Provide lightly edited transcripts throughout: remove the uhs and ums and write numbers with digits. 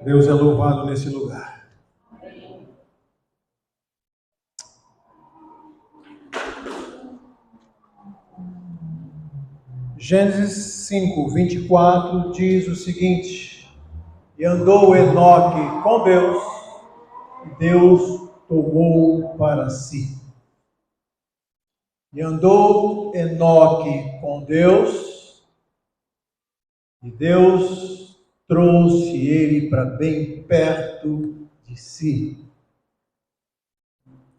Deus é louvado nesse lugar. Gênesis 5, 24 diz o seguinte: e andou Enoque com Deus, e Deus tomou para si. E andou Enoque com Deus, e Deus trouxe ele para bem perto de si.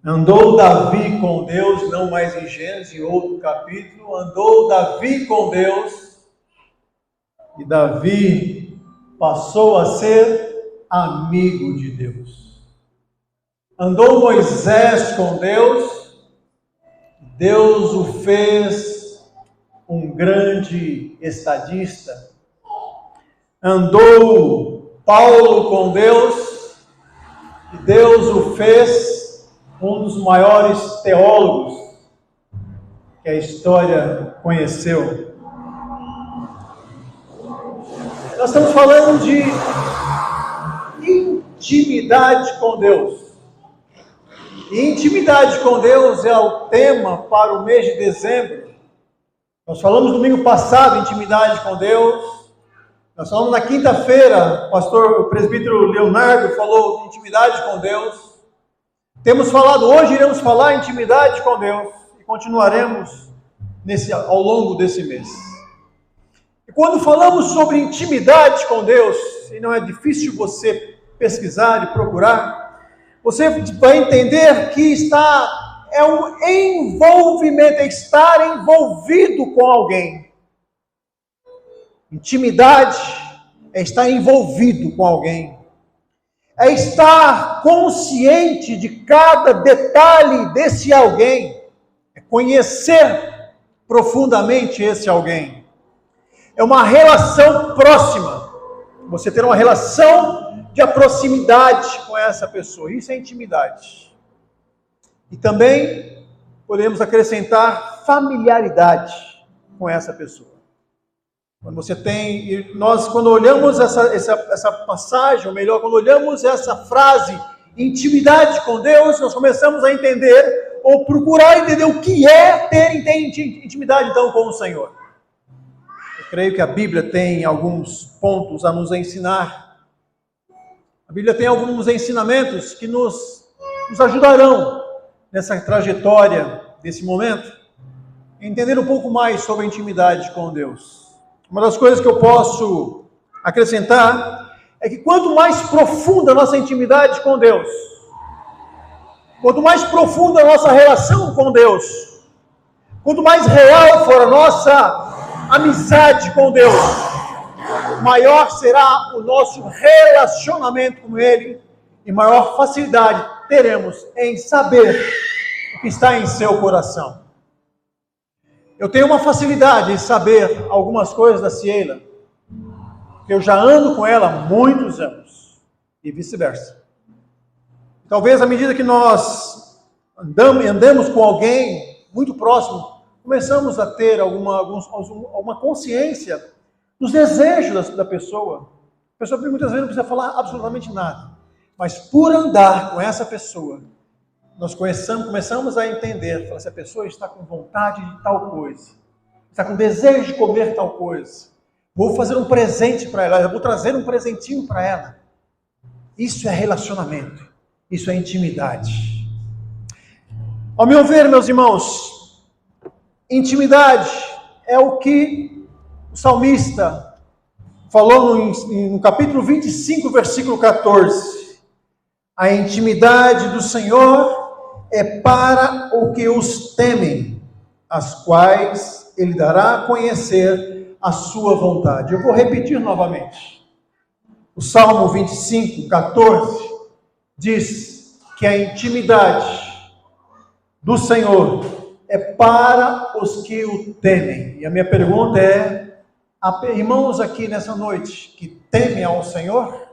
Andou Davi com Deus, não mais em Gênesis, em outro capítulo, andou Davi com Deus, e Davi passou a ser amigo de Deus. Andou Moisés com Deus, Deus o fez um grande estadista. Andou Paulo com Deus, e Deus o fez um dos maiores teólogos que a história conheceu. Nós estamos falando de intimidade com Deus. E intimidade com Deus é o tema para o mês de dezembro. Nós falamos domingo passado intimidade com Deus. Nós falamos na quinta-feira, o presbítero Leonardo falou de intimidade com Deus. Temos falado hoje, iremos falar intimidade com Deus e continuaremos ao longo desse mês. E quando falamos sobre intimidade com Deus, e não é difícil você pesquisar e procurar, você vai entender que é um envolvimento, é estar envolvido com alguém. Intimidade é estar envolvido com alguém. É estar consciente de cada detalhe desse alguém. É conhecer profundamente esse alguém. É uma relação próxima. Você ter uma relação de proximidade com essa pessoa. Isso é intimidade. E também podemos acrescentar familiaridade com essa pessoa. Quando você tem, quando olhamos essa passagem, ou melhor, quando olhamos essa frase, intimidade com Deus, nós começamos a entender, ou procurar entender o que é ter intimidade então com o Senhor. Eu creio que a Bíblia tem alguns pontos a nos ensinar. A Bíblia tem alguns ensinamentos que nos ajudarão nessa trajetória, desse momento, a entender um pouco mais sobre a intimidade com Deus. Uma das coisas que eu posso acrescentar é que quanto mais profunda a nossa intimidade com Deus, quanto mais profunda a nossa relação com Deus, quanto mais real for a nossa amizade com Deus, maior será o nosso relacionamento com Ele e maior facilidade teremos em saber o que está em seu coração. Eu tenho uma facilidade em saber algumas coisas da Ciela, porque eu já ando com ela há muitos anos, e vice-versa. Talvez à medida que nós andamos com alguém muito próximo, começamos a ter alguma consciência dos desejos da pessoa. A pessoa muitas vezes não precisa falar absolutamente nada, mas por andar com essa pessoa, nós começamos a entender, se a pessoa está com vontade de tal coisa, está com desejo de comer tal coisa, vou fazer um presente para ela, eu vou trazer um presentinho para ela. Isso é relacionamento, isso é intimidade. Ao meu ver, meus irmãos, intimidade é o que o salmista falou no capítulo 25, versículo 14. A intimidade do Senhor é para o que os temem, as quais Ele dará a conhecer a sua vontade. Eu vou repetir novamente. O Salmo 25, 14 diz que a intimidade do Senhor é para os que o temem. E a minha pergunta é: há irmãos aqui nessa noite que temem ao Senhor?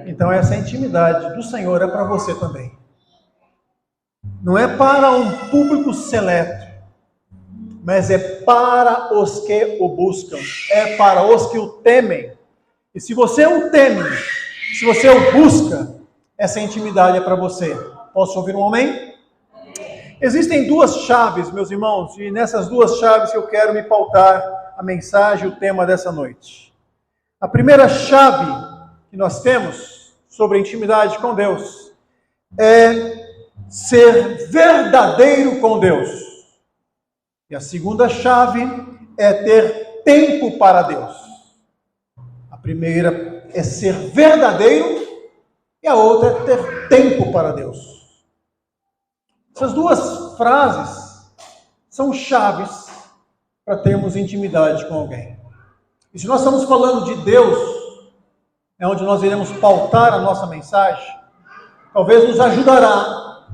Então essa intimidade do Senhor é para você também. Não é para um público seleto. mas é para os que o buscam, é para os que o temem. E se você o teme, se você o busca, essa intimidade é para você. Posso ouvir um amém? Existem duas chaves, meus irmãos, e nessas duas chaves que eu quero me pautar a mensagem, o tema dessa noite. A primeira chave que nós temos sobre a intimidade com Deus é ser verdadeiro com Deus. E a segunda chave é ter tempo para Deus. A primeira é ser verdadeiro e a outra é ter tempo para Deus. Essas duas frases são chaves para termos intimidade com alguém. E se nós estamos falando de Deus, é onde nós iremos pautar a nossa mensagem, talvez nos ajudará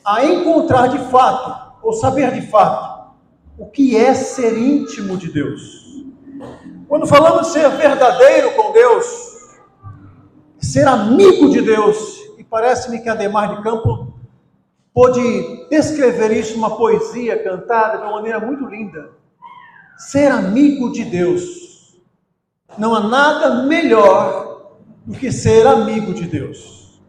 a encontrar de fato, ou saber de fato, o que é ser íntimo de Deus. Quando falamos de ser verdadeiro com Deus, ser amigo de Deus, e parece-me que Adhemar de Campos pôde descrever isso numa poesia cantada de uma maneira muito linda. Ser amigo de Deus. Não há nada melhor do que ser amigo de Deus.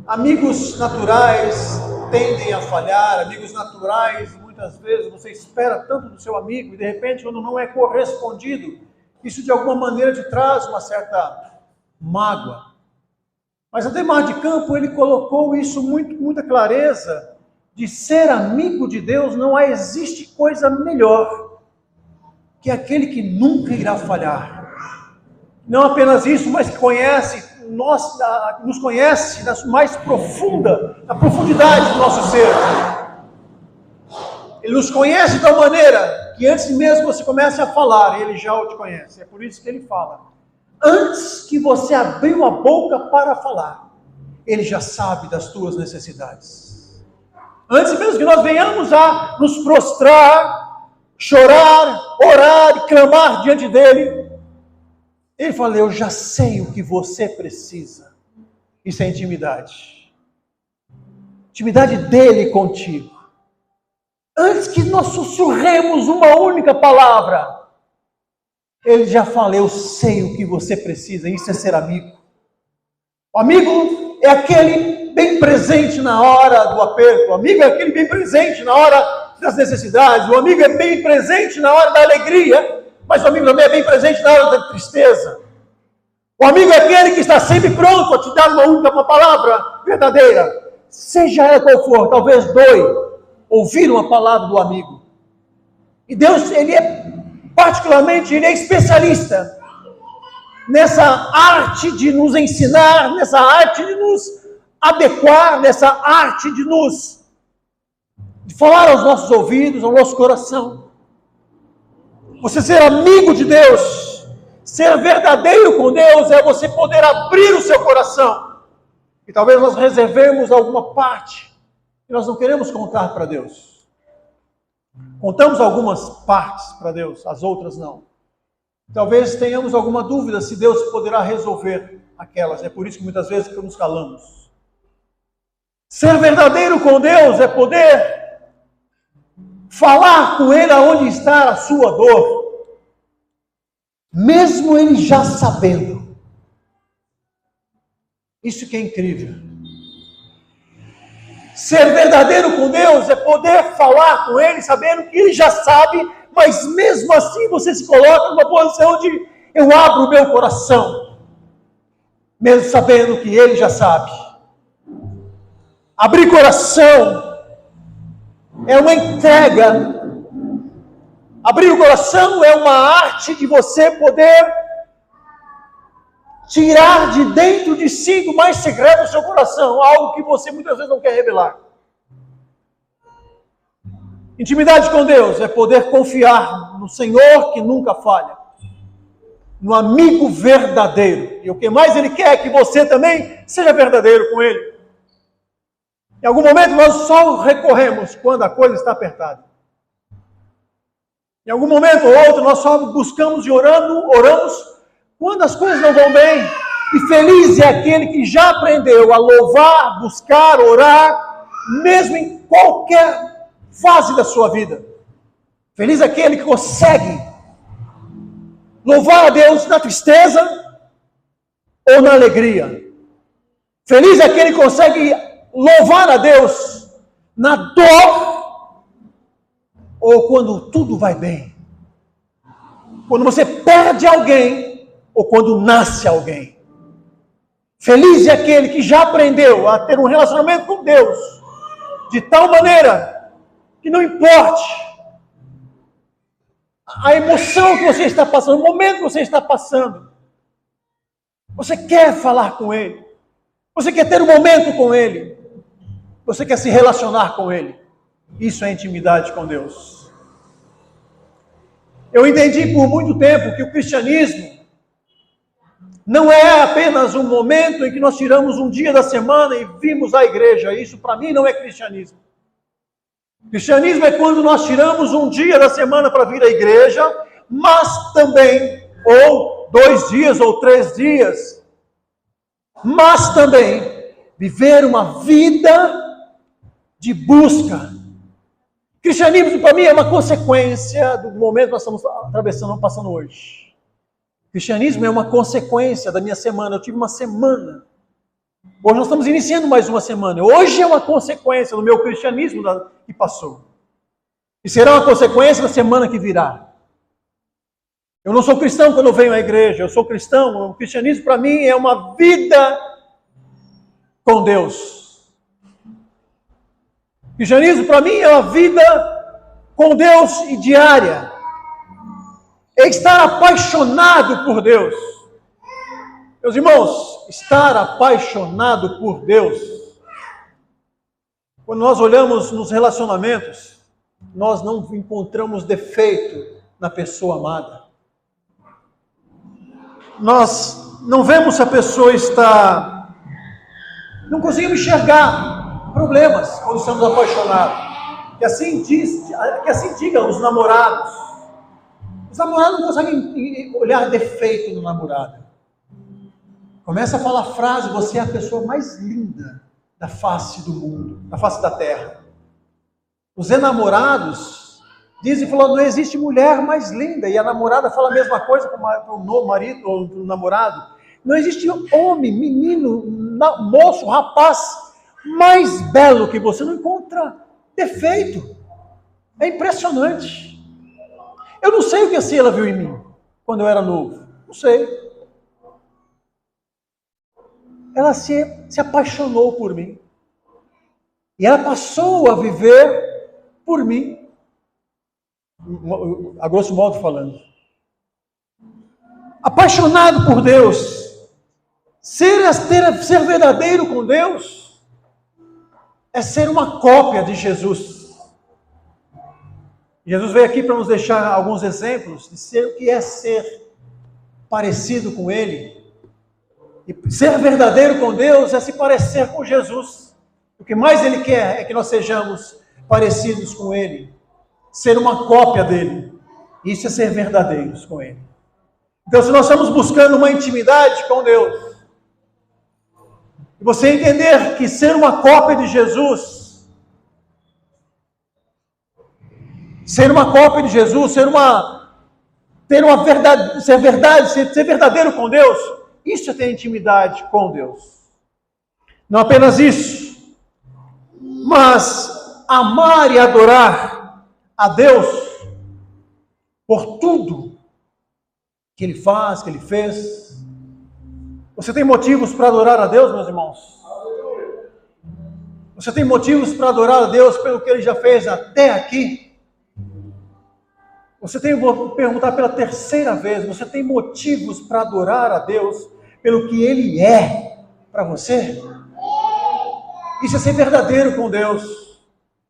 Amigos naturais tendem a falhar, amigos naturais, muitas vezes você espera tanto do seu amigo e de repente quando não é correspondido, isso de alguma maneira te traz uma certa mágoa. Mas Adhemar de Campos, ele colocou isso com muita clareza, de ser amigo de Deus, não existe coisa melhor que aquele que nunca irá falhar. Não apenas isso, mas que nos conhece na mais profunda, na profundidade do nosso ser. Ele nos conhece de tal maneira que antes mesmo você comece a falar, ele já o te conhece. É por isso que ele fala. Antes que você abriu a boca para falar, ele já sabe das tuas necessidades. Antes mesmo que nós venhamos a nos prostrar, chorar, orar e clamar diante dele, ele fala, eu já sei o que você precisa. Isso é intimidade. Intimidade dele contigo. Antes que nós sussurremos uma única palavra, ele já fala, eu sei o que você precisa. Isso é ser amigo. O amigo é aquele bem presente na hora do aperto. O amigo é aquele bem presente na hora das necessidades. O amigo é bem presente na hora da alegria, mas o amigo também é bem presente na hora da tristeza. O amigo é aquele que está sempre pronto a te dar uma palavra verdadeira. Seja ela qual for, talvez doe ouvir uma palavra do amigo. E Deus, ele é especialista nessa arte de nos ensinar, nessa arte de nos adequar, nessa arte de falar aos nossos ouvidos, ao nosso coração. Você ser amigo de Deus, ser verdadeiro com Deus, é você poder abrir o seu coração. E talvez nós reservemos alguma parte que nós não queremos contar para Deus. Contamos algumas partes para Deus, as outras não. Talvez tenhamos alguma dúvida se Deus poderá resolver aquelas. É por isso que muitas vezes nos calamos. Ser verdadeiro com Deus é poder falar com Ele aonde está a sua dor, mesmo Ele já sabendo. Isso que é incrível. Ser verdadeiro com Deus é poder falar com Ele, sabendo que Ele já sabe, mas mesmo assim você se coloca numa posição de eu abro o meu coração, mesmo sabendo que Ele já sabe. Abrir coração é uma entrega. Abrir o coração é uma arte de você poder tirar de dentro de si, do mais secreto do seu coração, algo que você muitas vezes não quer revelar. Intimidade com Deus é poder confiar no Senhor que nunca falha, no amigo verdadeiro. E o que mais Ele quer é que você também seja verdadeiro com Ele. Em algum momento nós só recorremos quando a coisa está apertada. Em algum momento ou outro nós só buscamos e oramos quando as coisas não vão bem. E feliz é aquele que já aprendeu a louvar, buscar, orar, mesmo em qualquer fase da sua vida. Feliz é aquele que consegue louvar a Deus na tristeza ou na alegria. Feliz é aquele que consegue louvar a Deus na dor ou quando tudo vai bem. Quando você perde alguém ou quando nasce alguém. Feliz é aquele que já aprendeu a ter um relacionamento com Deus de tal maneira que não importe a emoção que você está passando, o momento que você está passando, você quer falar com Ele, você quer ter um momento com Ele, você quer se relacionar com Ele. Isso é intimidade com Deus. Eu entendi por muito tempo que o cristianismo não é apenas um momento em que nós tiramos um dia da semana e vimos à igreja. Isso para mim não é cristianismo. Cristianismo é quando nós tiramos um dia da semana para vir à igreja, mas também, ou 2 dias ou 3 dias, mas também viver uma vida de busca. Cristianismo para mim é uma consequência do momento que nós estamos atravessando, passando hoje. Cristianismo é uma consequência da minha semana. Eu tive uma semana. Hoje nós estamos iniciando mais uma semana. Hoje é uma consequência do meu cristianismo que passou. E será uma consequência da semana que virá. Eu não sou cristão quando eu venho à igreja. Eu sou cristão. O cristianismo para mim é uma vida com Deus. O cristianismo para mim é uma vida com Deus e diária. É estar apaixonado por Deus. Meus irmãos, estar apaixonado por Deus. Quando nós olhamos nos relacionamentos, nós não encontramos defeito na pessoa amada. Nós não vemos se a pessoa está... Não conseguimos enxergar problemas quando estamos apaixonados. Que assim digam os namorados. Os namorados não conseguem olhar defeito no namorado. Começa a falar frase, você é a pessoa mais linda da face do mundo, da face da terra. Os enamorados dizem, não existe mulher mais linda. E a namorada fala a mesma coisa para o marido ou para o namorado. Não existe homem, menino, moço, rapaz mais belo que você. Não encontra defeito. É impressionante. Eu não sei o que a Ciela viu em mim, quando eu era novo. Não sei. Ela se apaixonou por mim. E ela passou a viver por mim. A grosso modo falando. Apaixonado por Deus. Ser verdadeiro com Deus é ser uma cópia de Jesus. Jesus veio aqui para nos deixar alguns exemplos de ser o que é ser parecido com Ele. E ser verdadeiro com Deus é se parecer com Jesus. O que mais Ele quer é que nós sejamos parecidos com Ele. Ser uma cópia dEle. Isso é ser verdadeiros com Ele. Então, se nós estamos buscando uma intimidade com Deus, e você entender que ser uma cópia de Jesus, ser verdadeiro com Deus, isso é ter intimidade com Deus. Não apenas isso, mas amar e adorar a Deus por tudo que Ele faz, que Ele fez. Você tem motivos para adorar a Deus, meus irmãos? Você tem motivos para adorar a Deus pelo que Ele já fez até aqui? Vou perguntar pela terceira vez, você tem motivos para adorar a Deus pelo que Ele é para você? Isso é ser verdadeiro com Deus.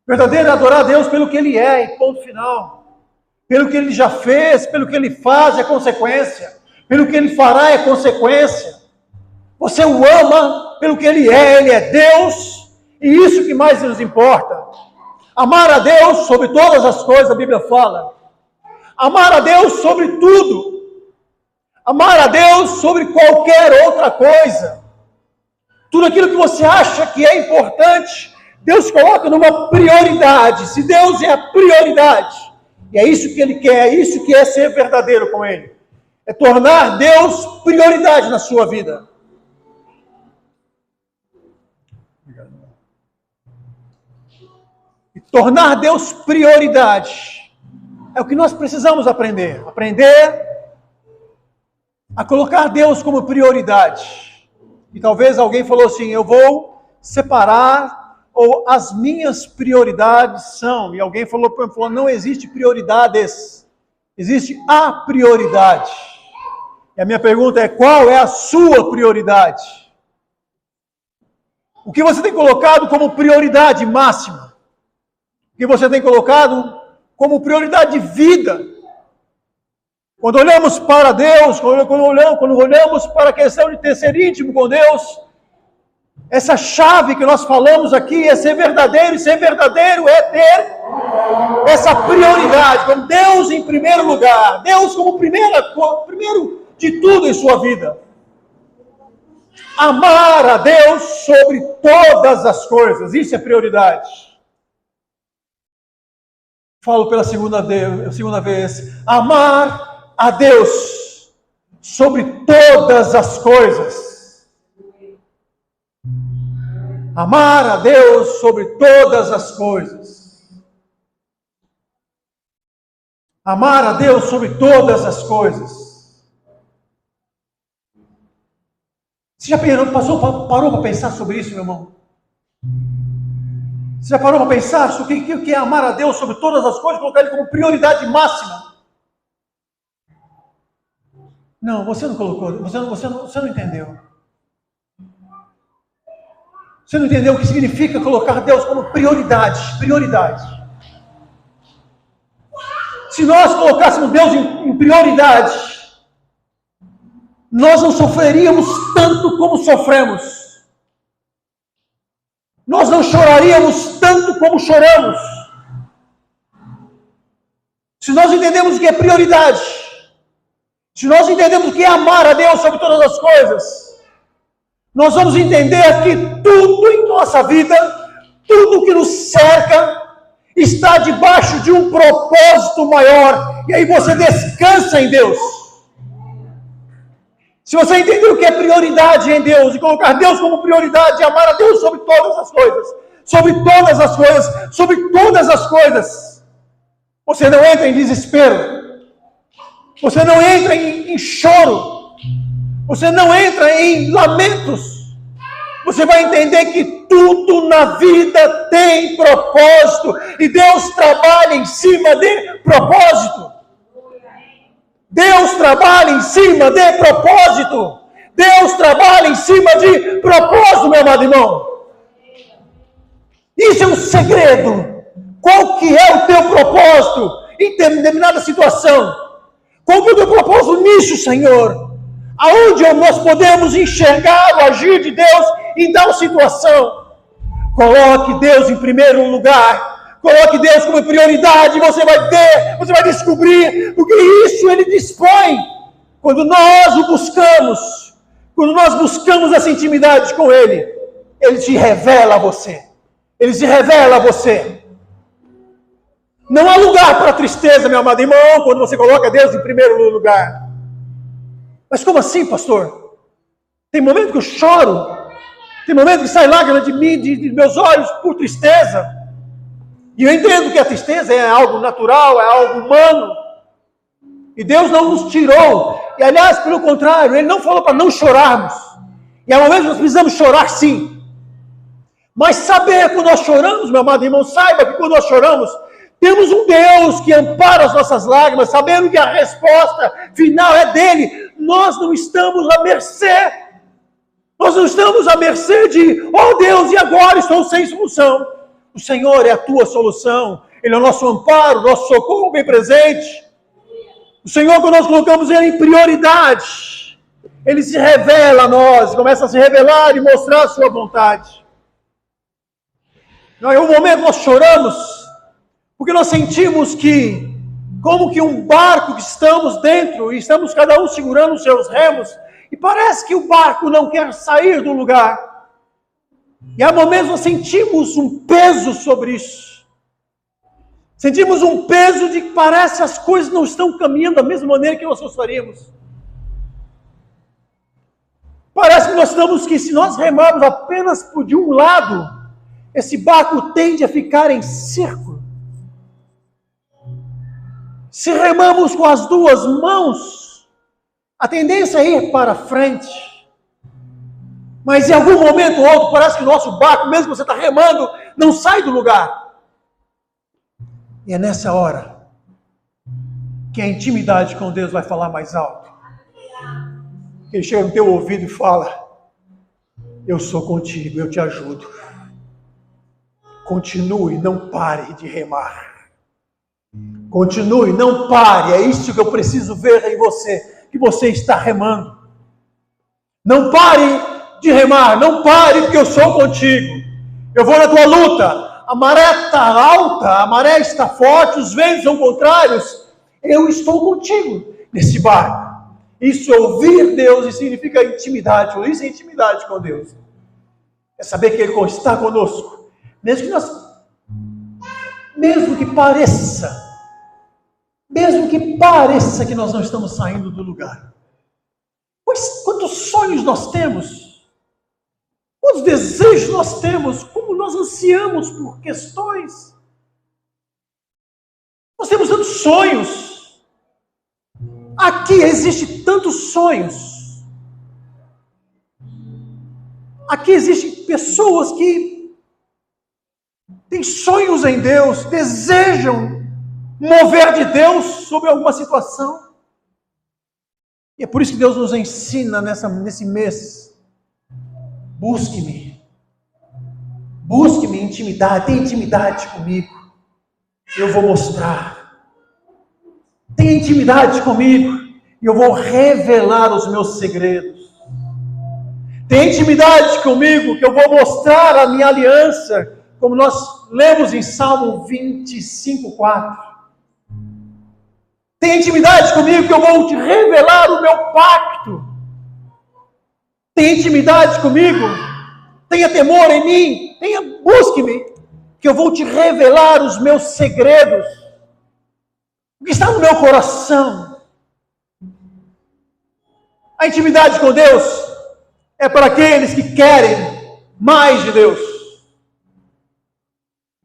Verdadeiro é adorar a Deus pelo que Ele é, e ponto final. Pelo que Ele já fez, pelo que Ele faz é consequência. Pelo que Ele fará é consequência. Você o ama pelo que Ele é Deus, e isso que mais nos importa. Amar a Deus sobre todas as coisas, a Bíblia fala. Amar a Deus sobre tudo. Amar a Deus sobre qualquer outra coisa. Tudo aquilo que você acha que é importante, Deus coloca numa prioridade. Se Deus é a prioridade, E é isso que Ele quer, é isso que é ser verdadeiro com Ele. É tornar Deus prioridade na sua vida. E tornar Deus prioridade é o que nós precisamos aprender. Aprender a colocar Deus como prioridade. E talvez alguém falou assim, eu vou separar, ou as minhas prioridades são. E alguém falou, não existe prioridades, existe a prioridade. E a minha pergunta é, qual é a sua prioridade? O que você tem colocado como prioridade máxima? O que você tem colocado como prioridade de vida? Quando olhamos para Deus, quando olhamos para a questão de ter ser íntimo com Deus, essa chave que nós falamos aqui é ser verdadeiro, e ser verdadeiro é ter essa prioridade, com Deus em primeiro lugar, Deus como primeiro de tudo em sua vida. Amar a Deus sobre todas as coisas, isso é prioridade. Falo pela segunda vez, amar a Deus sobre todas as coisas. Amar a Deus sobre todas as coisas. Amar a Deus sobre todas as coisas. Você já parou para pensar sobre isso, meu irmão? Você já parou para pensar sobre o que é amar a Deus sobre todas as coisas, colocar Ele como prioridade máxima? Não, você não colocou, você não entendeu. Você não entendeu o que significa colocar Deus como prioridade. Se nós colocássemos Deus em prioridade, nós não sofreríamos tanto como sofremos. Nós não choraríamos tanto como choramos. Se nós entendemos o que é prioridade, se nós entendemos o que é amar a Deus sobre todas as coisas, nós vamos entender que tudo em nossa vida, tudo que nos cerca, está debaixo de um propósito maior. E aí você descansa em Deus. Se você entender o que é prioridade em Deus, e colocar Deus como prioridade, e amar a Deus sobre todas as coisas, você não entra em desespero, você não entra em choro, você não entra em lamentos, você vai entender que tudo na vida tem propósito, e Deus trabalha em cima de propósito. Deus trabalha em cima de propósito. Deus trabalha em cima de propósito, meu amado irmão. Isso é um segredo. Qual que é o teu propósito em determinada situação? Qual que é o teu propósito nisso, Senhor? Aonde nós podemos enxergar o agir de Deus em tal situação? Coloque Deus em primeiro lugar. Coloque Deus como prioridade, você vai ver, você vai descobrir, porque isso Ele dispõe. Quando nós o buscamos, quando nós buscamos essa intimidade com Ele, Ele se revela a você. Ele se revela a você. Não há lugar para tristeza, meu amado irmão, quando você coloca Deus em primeiro lugar. Mas como assim, pastor? Tem momento que eu choro, tem momento que sai lágrima de mim, de meus olhos, por tristeza. E eu entendo que a tristeza é algo natural, é algo humano. E Deus não nos tirou. E aliás, pelo contrário, Ele não falou para não chorarmos. E há momentos que nós precisamos chorar sim. Mas saber quando nós choramos, meu amado irmão, saiba que quando nós choramos, temos um Deus que ampara as nossas lágrimas, sabendo que a resposta final é dEle. Nós não estamos à mercê. Nós não estamos à mercê de, oh Deus, e agora estou sem solução. O Senhor é a tua solução. Ele é o nosso amparo, o nosso socorro bem presente. O Senhor, quando nós colocamos Ele em prioridade, Ele se revela a nós, começa a se revelar e mostrar a sua vontade. Em um momento nós choramos, porque nós sentimos que, como que um barco que estamos dentro, e estamos cada um segurando os seus remos, e parece que o barco não quer sair do lugar. E há momentos nós sentimos um peso sobre isso. Sentimos um peso de que parece que as coisas não estão caminhando da mesma maneira que nós gostaríamos. Parece que nós estamos que se nós remarmos apenas por de um lado, esse barco tende a ficar em círculo. Se remamos com as duas mãos, a tendência é ir para frente. Mas em algum momento ou outro, parece que o nosso barco, mesmo que você está remando, não sai do lugar. E é nessa hora que a intimidade com Deus vai falar mais alto. Que ele chega no teu ouvido e fala: eu sou contigo, eu te ajudo. Continue, não pare de remar. Continue, não pare. É isso que eu preciso ver em você, que você está remando. Não pare de remar, não pare, porque eu sou contigo. Eu vou na tua luta. A maré está alta, a maré está forte, os ventos são contrários. Eu estou contigo nesse barco. Isso é ouvir Deus e significa intimidade. Isso é intimidade com Deus. É saber que Ele está conosco. Mesmo que pareça que nós não estamos saindo do lugar. Pois quantos sonhos nós temos, quantos desejos nós temos, como nós ansiamos por questões. Nós temos tantos sonhos. Aqui existem tantos sonhos. Aqui existem pessoas que têm sonhos em Deus, desejam mover de Deus sobre alguma situação. E é por isso que Deus nos ensina nesse mês: busque-me intimidade, tenha intimidade comigo, eu vou mostrar. Tenha intimidade comigo e eu vou revelar os meus segredos. Tenha intimidade comigo que eu vou mostrar a minha aliança, como nós lemos em Salmo 25:4. Tenha intimidade comigo que eu vou te revelar o meu pacto. Tenha intimidade comigo, tenha temor em mim, busque-me, que eu vou te revelar os meus segredos, o que está no meu coração. A intimidade com Deus é para aqueles que querem mais de Deus.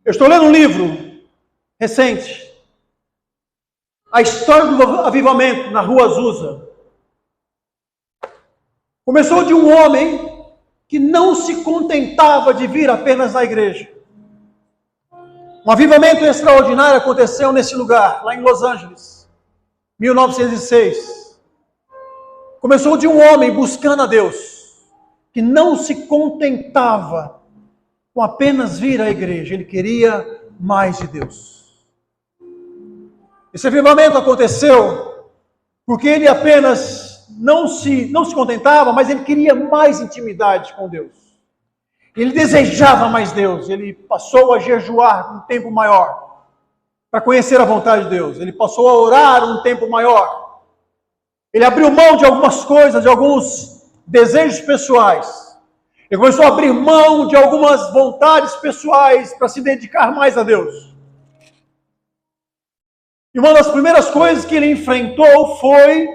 Eu estou lendo um livro recente, A História do Avivamento na Rua Azusa. Começou de um homem que não se contentava de vir apenas na igreja. Um avivamento extraordinário aconteceu nesse lugar, lá em Los Angeles, 1906. Começou de um homem buscando a Deus, que não se contentava com apenas vir à igreja, ele queria mais de Deus. Esse avivamento aconteceu porque ele apenas não se contentava, mas ele queria mais intimidade com Deus. Ele desejava mais Deus. Ele passou a jejuar um tempo maior para conhecer a vontade de Deus. Ele passou a orar um tempo maior. Ele abriu mão de algumas coisas, de alguns desejos pessoais. Ele começou a abrir mão de algumas vontades pessoais para se dedicar mais a Deus. E uma das primeiras coisas que ele enfrentou foi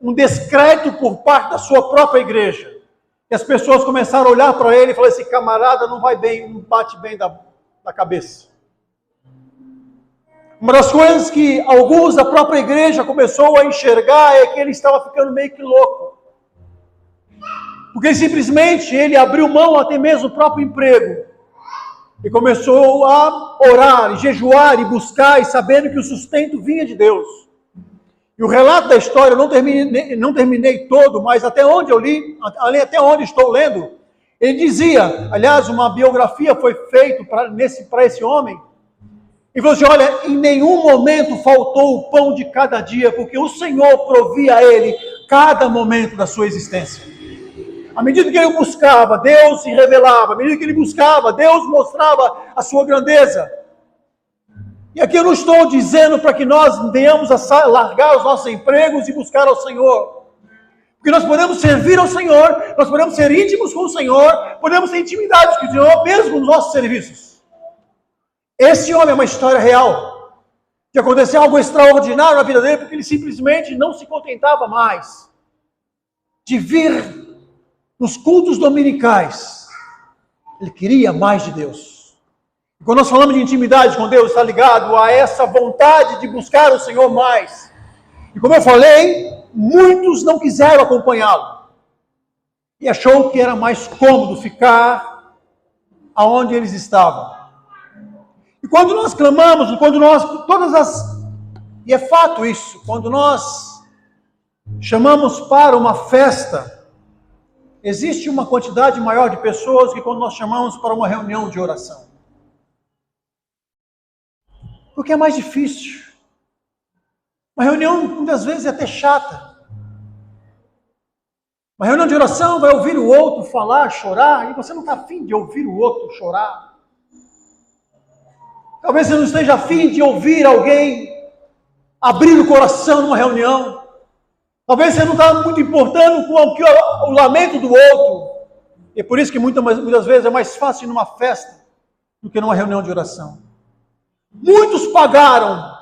um descrédito por parte da sua própria igreja. E as pessoas começaram a olhar para ele e falaram: esse camarada não vai bem, não bate bem da cabeça. Uma das coisas que alguns da própria igreja começou a enxergar é que ele estava ficando meio que louco. Porque simplesmente ele abriu mão até mesmo do próprio emprego. E começou a orar, e jejuar, e buscar, e sabendo que o sustento vinha de Deus. E o relato da história, eu não terminei todo, mas até onde eu li, até onde estou lendo, ele dizia, aliás, uma biografia foi feita para esse homem, e falou assim: olha, em nenhum momento faltou o pão de cada dia, porque o Senhor provia a ele cada momento da sua existência. À medida que ele buscava, Deus se revelava. À medida que ele buscava, Deus mostrava a sua grandeza. E aqui eu não estou dizendo para que nós venhamos a largar os nossos empregos e buscar ao Senhor. Porque nós podemos servir ao Senhor, nós podemos ser íntimos com o Senhor, podemos ter intimidade com o Senhor, mesmo nos nossos serviços. Esse homem é uma história real. de acontecer algo extraordinário na vida dele, porque ele simplesmente não se contentava mais de vir nos cultos dominicais. Ele queria mais de Deus. E quando nós falamos de intimidade com Deus, está ligado a essa vontade de buscar o Senhor mais. E como eu falei, muitos não quiseram acompanhá-lo. E achou que era mais cômodo ficar aonde eles estavam. E quando nós clamamos, e é fato isso, quando nós chamamos para uma festa, existe uma quantidade maior de pessoas que quando nós chamamos para uma reunião de oração. Porque é mais difícil. Uma reunião, muitas vezes, é até chata. Uma reunião de oração vai ouvir o outro falar, chorar, e você não está afim de ouvir o outro chorar. Talvez você não esteja afim de ouvir alguém abrir o coração numa reunião. Talvez você não está muito importando com o lamento do outro. E é por isso que muitas vezes é mais fácil ir numa festa do que numa reunião de oração. Muitos pagaram.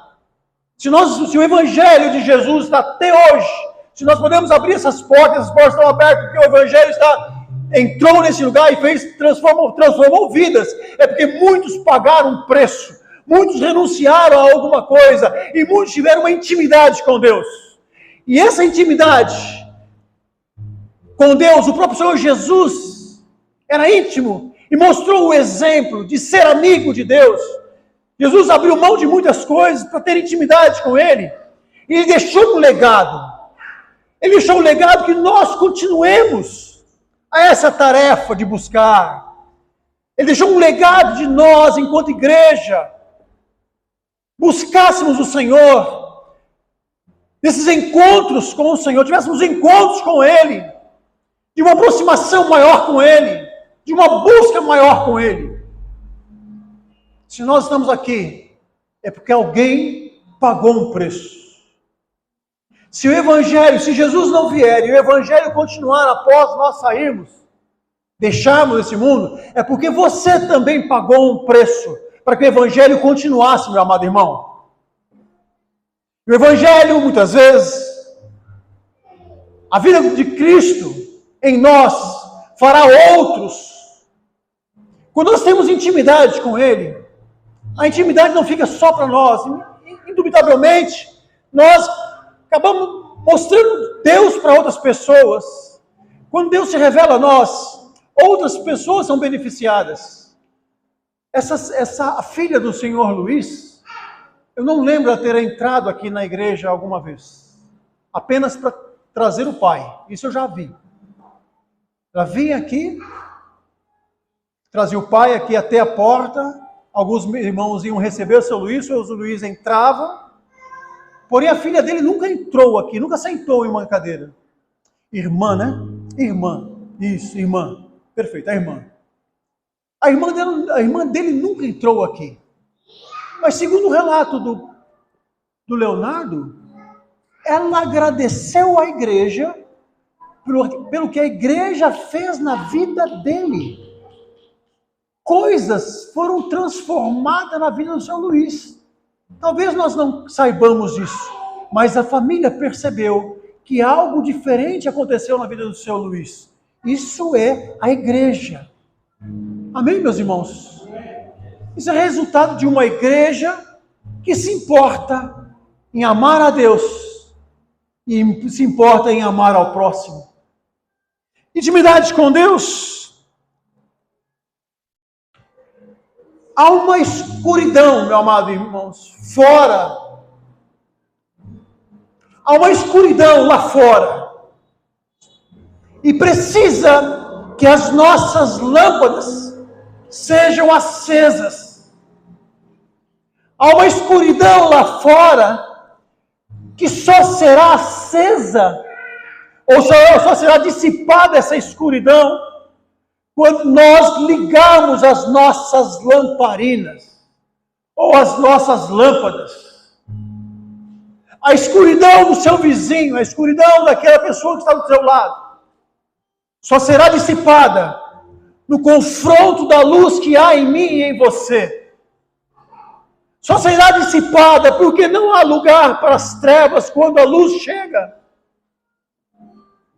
Se o Evangelho de Jesus está até hoje, se nós podemos abrir essas portas estão abertas, porque o Evangelho entrou nesse lugar e transformou vidas, é porque muitos pagaram um preço, muitos renunciaram a alguma coisa, e muitos tiveram uma intimidade com Deus. E essa intimidade com Deus, o próprio Senhor Jesus era íntimo e mostrou o exemplo de ser amigo de Deus. Jesus abriu mão de muitas coisas para ter intimidade com Ele. E Ele deixou um legado. Ele deixou um legado que nós continuemos a essa tarefa de buscar. Ele deixou um legado de nós, enquanto igreja, buscássemos o Senhor, desses encontros com o Senhor, tivéssemos encontros com Ele, de uma aproximação maior com Ele, de uma busca maior com Ele. Se nós estamos aqui, é porque alguém pagou um preço. Se Jesus não vier e o Evangelho continuar após nós sairmos, deixarmos esse mundo, é porque você também pagou um preço para que o Evangelho continuasse, meu amado irmão. O Evangelho, muitas vezes, a vida de Cristo em nós fará outros. Quando nós temos intimidade com Ele, a intimidade não fica só para nós. Indubitavelmente, nós acabamos mostrando Deus para outras pessoas. Quando Deus se revela a nós, outras pessoas são beneficiadas. A filha do senhor Luiz, eu não lembro ela ter entrado aqui na igreja alguma vez. Apenas para trazer o pai. Isso eu já vi. Ela vinha aqui, trazia o pai aqui até a porta. Alguns irmãos iam receber o seu Luiz, o seu Luiz entrava. Porém, a filha dele nunca entrou aqui, nunca sentou em uma cadeira. Irmã, né? Irmã. Isso, irmã. Perfeito, a irmã. A irmã dele nunca entrou aqui. Mas segundo o relato do Leonardo, ela agradeceu à igreja pelo que a igreja fez na vida dele. Coisas foram transformadas na vida do seu Luiz. Talvez nós não saibamos disso, mas a família percebeu que algo diferente aconteceu na vida do seu Luiz. Isso é a igreja. Amém, meus irmãos? Isso é resultado de uma igreja que se importa em amar a Deus e se importa em amar ao próximo. Intimidade com Deus. Há uma escuridão, meu amado irmãos, fora. Há uma escuridão lá fora. E precisa que as nossas lâmpadas sejam acesas. Há uma escuridão lá fora que só será acesa, ou só será dissipada essa escuridão, quando nós ligarmos as nossas lamparinas, ou as nossas lâmpadas. A escuridão do seu vizinho, a escuridão daquela pessoa que está do seu lado, só será dissipada no confronto da luz que há em mim e em você. só será dissipada porque não há lugar para as trevas quando a luz chega.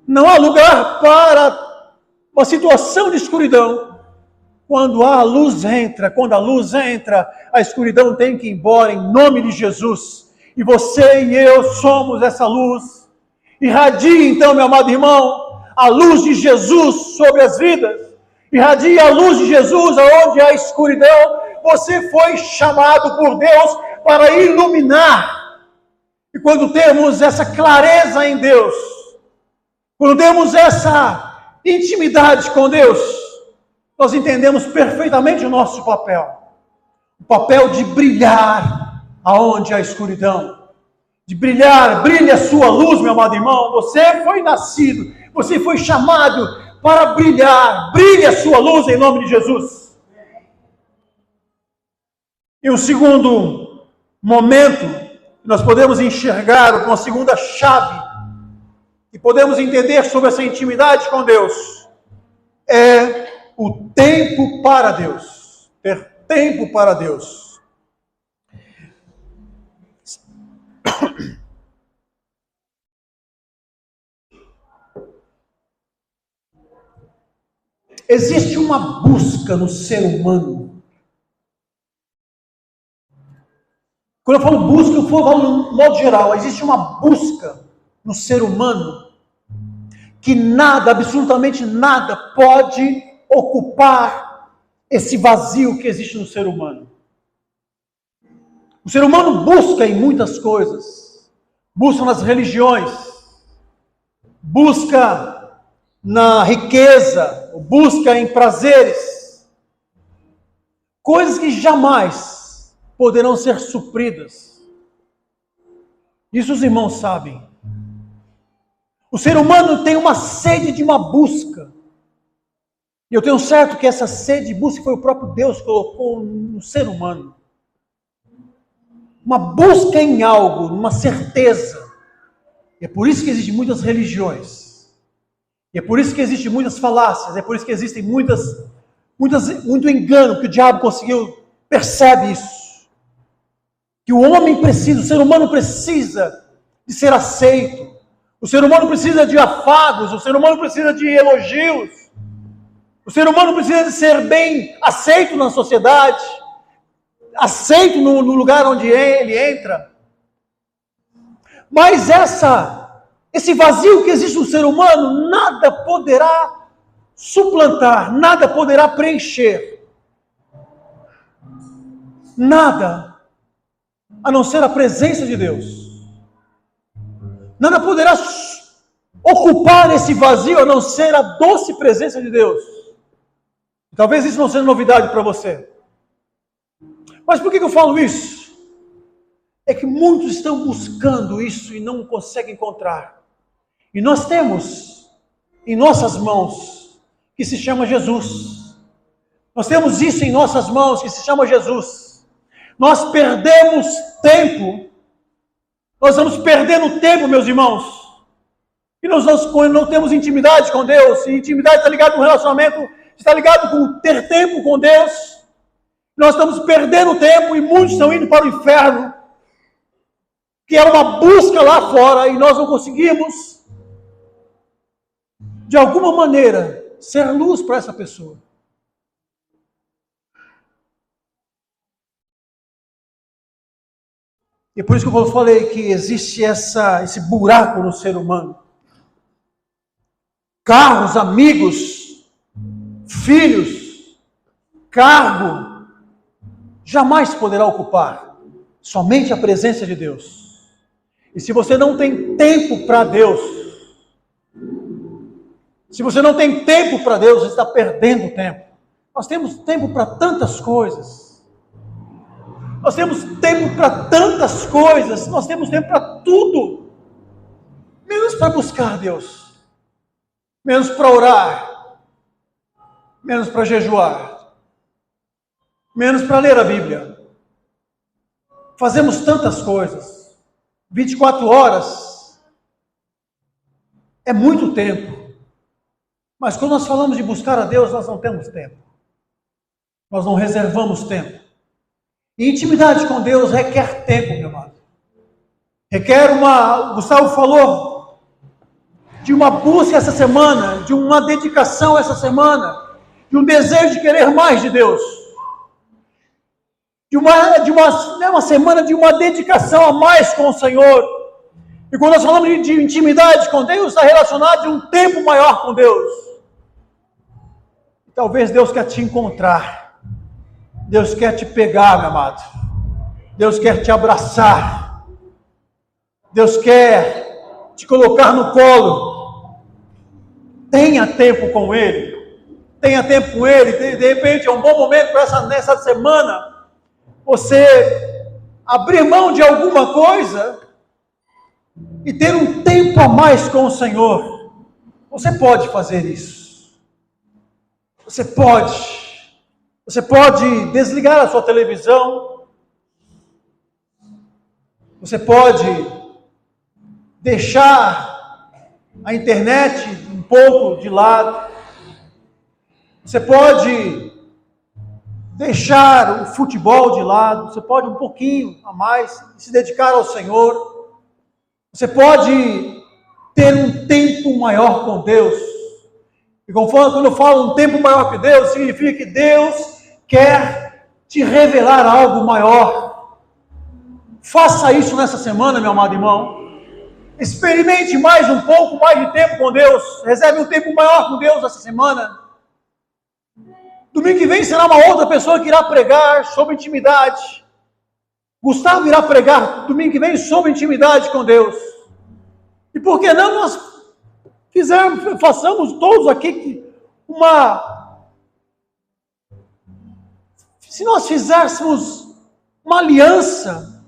Não há lugar para uma situação de escuridão. Quando a luz entra, a escuridão tem que ir embora em nome de Jesus. E você e eu somos essa luz. Irradie então, meu amado irmão, a luz de Jesus sobre as vidas. Irradie a luz de Jesus aonde há escuridão. Você foi chamado por Deus para iluminar. E quando temos essa clareza em Deus, quando temos essa intimidade com Deus, nós entendemos perfeitamente o nosso papel. O papel de brilhar aonde há escuridão. De brilhar, brilhe a sua luz, meu amado irmão. Você foi nascido, você foi chamado para brilhar. Brilhe a sua luz em nome de Jesus. E o segundo momento, nós podemos enxergar uma segunda chave, e podemos entender sobre essa intimidade com Deus, é o tempo para Deus. Ter tempo para Deus. Existe uma busca no ser humano. Quando eu falo busca, eu falo no modo geral. Existe uma busca no ser humano que nada, absolutamente nada, pode ocupar esse vazio que existe no ser humano. O ser humano busca em muitas coisas. Busca nas religiões. Busca na riqueza. Busca em prazeres. Coisas que jamais poderão ser supridas. Isso os irmãos sabem. O ser humano tem uma sede de uma busca. E eu tenho certo que essa sede de busca foi o próprio Deus que colocou no ser humano. Uma busca em algo, numa certeza. E é por isso que existem muitas religiões. E é por isso que existem muitas falácias. É por isso que existem muito engano que o diabo conseguiu, percebe isso. Que o homem precisa, o ser humano precisa de ser aceito. O ser humano precisa de afagos, o ser humano precisa de elogios. O ser humano precisa de ser bem aceito na sociedade, aceito no lugar onde ele entra. Mas esse vazio que existe no ser humano, nada poderá suplantar, nada poderá preencher. Nada, a não ser a presença de Deus. Nada poderá ocupar esse vazio a não ser a doce presença de Deus. Talvez isso não seja novidade para você. Mas por que eu falo isso? É que muitos estão buscando isso e não conseguem encontrar. E nós temos em nossas mãos que se chama Jesus. Nós temos isso em nossas mãos que se chama Jesus. Nós perdemos tempo. Nós vamos perdendo tempo, meus irmãos. E nós não temos intimidade com Deus. E intimidade está ligado com relacionamento, está ligado com ter tempo com Deus. Nós estamos perdendo tempo e muitos estão indo para o inferno, que é uma busca lá fora, e nós não conseguimos, de alguma maneira, ser luz para essa pessoa. E por isso que eu falei que existe esse buraco no ser humano. Carros, amigos, filhos, cargo, jamais poderá ocupar. Somente a presença de Deus. E se você não tem tempo para Deus, se você não tem tempo para Deus, você está perdendo tempo. Nós temos tempo para tantas coisas. Nós temos tempo para tantas coisas. Nós temos tempo para tudo. Menos para buscar Deus. Menos para orar. Menos para jejuar. Menos para ler a Bíblia. Fazemos tantas coisas. 24 horas é muito tempo. Mas quando nós falamos de buscar a Deus, nós não temos tempo. Nós não reservamos tempo. E intimidade com Deus requer tempo, meu amado. Requer o Gustavo falou, de uma busca essa semana, de uma dedicação essa semana, de um desejo de querer mais de Deus. Uma semana de uma dedicação a mais com o Senhor. E quando nós falamos de intimidade com Deus, está relacionado de um tempo maior com Deus. Talvez Deus quer te encontrar. Deus quer te pegar, meu amado. Deus quer te abraçar. Deus quer te colocar no colo. Tenha tempo com Ele. Tenha tempo com Ele. De repente é um bom momento para nessa semana você abrir mão de alguma coisa e ter um tempo a mais com o Senhor. Você pode fazer isso. Você pode desligar a sua televisão. Você pode deixar a internet um pouco de lado. Você pode deixar o futebol de lado. Você pode um pouquinho a mais se dedicar ao Senhor. Você pode ter um tempo maior com Deus. E quando eu falo um tempo maior que Deus, significa que Deus quer te revelar algo maior. Faça isso nessa semana, meu amado irmão. Experimente mais um pouco mais de tempo com Deus. Reserve um tempo maior com Deus essa semana. Domingo que vem será uma outra pessoa que irá pregar sobre intimidade. Gustavo irá pregar domingo que vem sobre intimidade com Deus. E por que não nós façamos todos aqui se nós fizéssemos uma aliança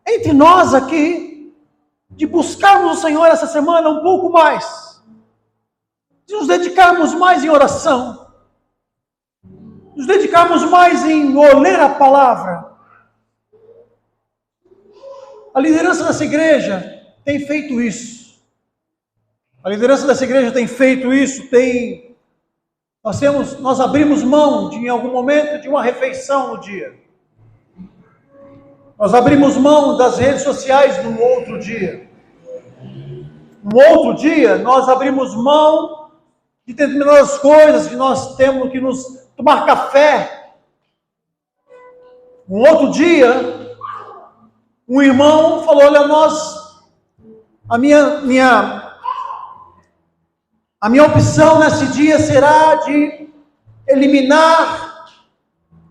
entre nós aqui, de buscarmos o Senhor essa semana um pouco mais, de nos dedicarmos mais em oração, nos dedicarmos mais em ler a palavra. A liderança dessa igreja tem feito isso. A liderança dessa igreja tem feito isso. Nós abrimos mão em algum momento de uma refeição no dia. Nós abrimos mão das redes sociais no outro dia. No outro dia, nós abrimos mão de determinadas coisas que nós temos que nos tomar café. Um outro dia, um irmão falou: olha, a minha opção nesse dia será de eliminar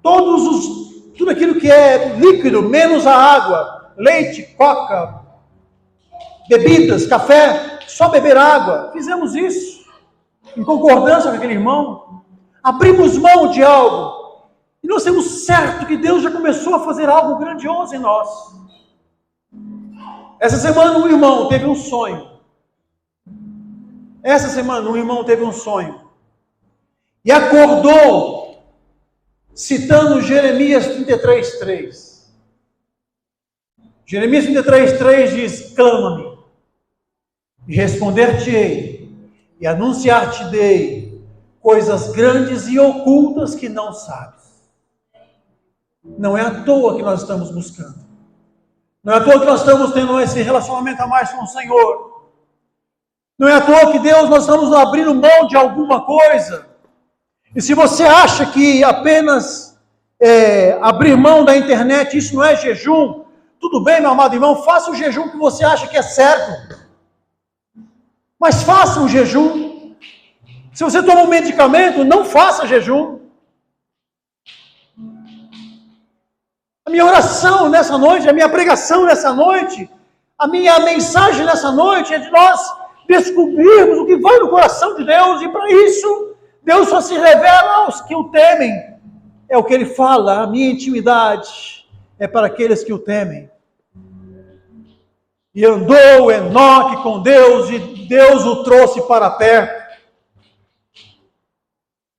tudo aquilo que é líquido, menos a água, leite, coca, bebidas, café, só beber água. Fizemos isso, em concordância com aquele irmão. Abrimos mão de algo, e nós temos certo que Deus já começou a fazer algo grandioso em nós. Essa semana um irmão teve um sonho. E acordou citando Jeremias 33:3. Jeremias 33:3 diz: clama-me, e responder-te-ei, e anunciar-te-ei coisas grandes e ocultas que não sabes. Não é à toa que nós estamos buscando. Não é à toa que nós estamos tendo esse relacionamento a mais com o Senhor. Não é à toa que nós estamos abrindo mão de alguma coisa. E se você acha que apenas abrir mão da internet, isso não é jejum, tudo bem, meu amado irmão, faça o jejum que você acha que é certo. Mas faça um jejum. Se você toma um medicamento, não faça jejum. A minha oração nessa noite, a minha pregação nessa noite, a minha mensagem nessa noite é de nós descobrirmos o que vai no coração de Deus, e para isso, Deus só se revela aos que o temem. É o que Ele fala: a minha intimidade é para aqueles que o temem. E andou Enoque com Deus, e Deus o trouxe para perto.